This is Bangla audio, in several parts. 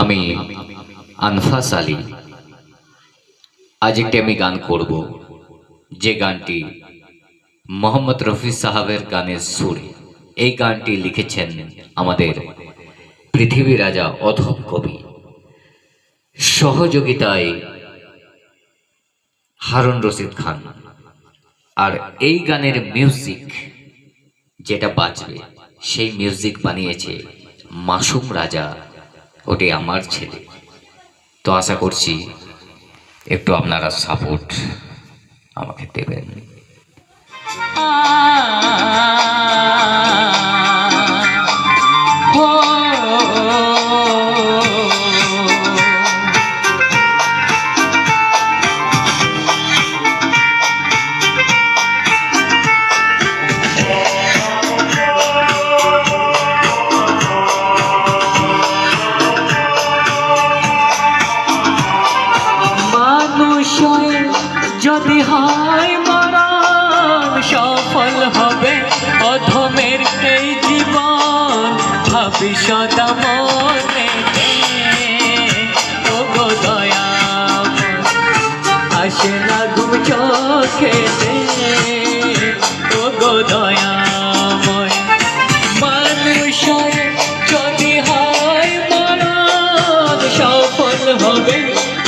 আমি আনফাস আলী। আজ একটি আমি গান করব, যে গানটি মোহাম্মদ রফি সাহাবের গানের সুরে। এই গানটি লিখেছেন আমাদের পৃথিবী রাজা অধম কবি, সহযোগিতায় হারুন রশিদ খান। আর এই গানের মিউজিক যেটা বাজবে, সেই মিউজিক বানিয়েছে মাসুম রাজা, ওটি আমার ছেলে। তো আশা করছি একটু আপনারা সাপোর্ট আমাকে দেবেন। যদি হয় মরণ, সফল হবে অধমের এই জীবন। ভাবি সদা মনে ও গো দয়া, আসে না ঘুম চোখে ও গো দয়াময়। মানুষ যদি হয় মরণ, সফল হবে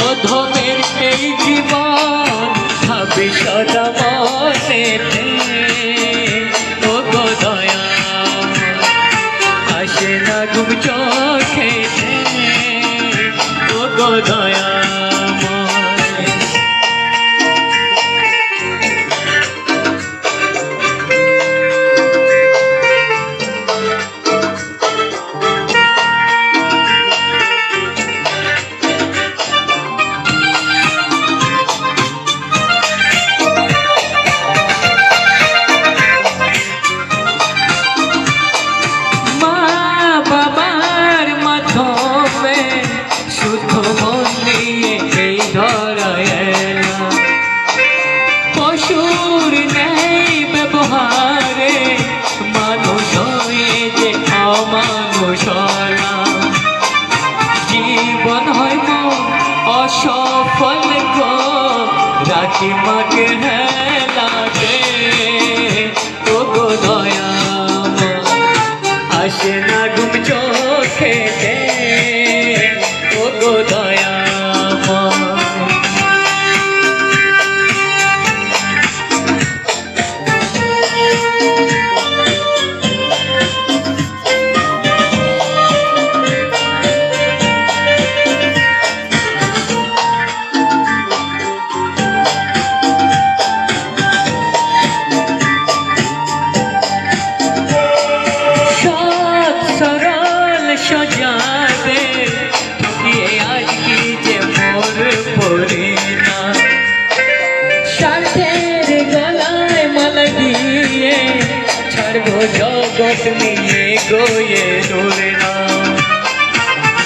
অধমের এই জীবন। ভাবি সদা মনে ও গো দয়াময়, আসে না ঘুম চোখে ও গো দয়াময়। পশুর নেই ব্যবহারে মানুষ হয়ে যে অমানুষ, জীবন হয় অসফল গো, রাখি মাকে হেলাতে ও গো দয়াময়, আসে না ঘুম চোখে ও গো দয়াময়। সজাবে ঠকিয়ে আজকে যে মোর পড়ে না, স্বার্থের গলায় মালা দিয়ে ছাড়বো জগৎ নিয়ে গোয়ে দৌড়ে না।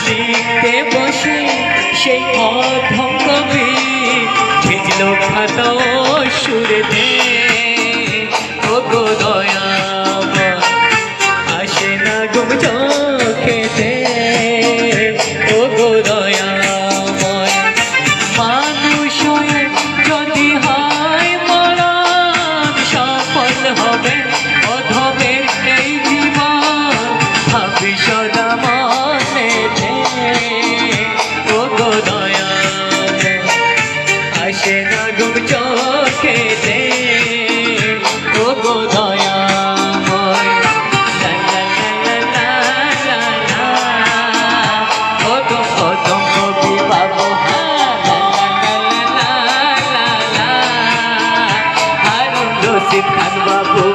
লিখতে বসে সেই অধম কবি ভিজলো খাতা সুরে দে ও গো দয়াময়, আসে না ঘুম চোখে ও গো দয়াময়। মানুষ যদি হয় মরণ, সফল হবে অধমের এই জীবন। ভাবি সদা মনে ও গো দয়াময়, আসে না ঘুম চোখে ও গো দয়াময়। হারুন রশিদ খান বাবু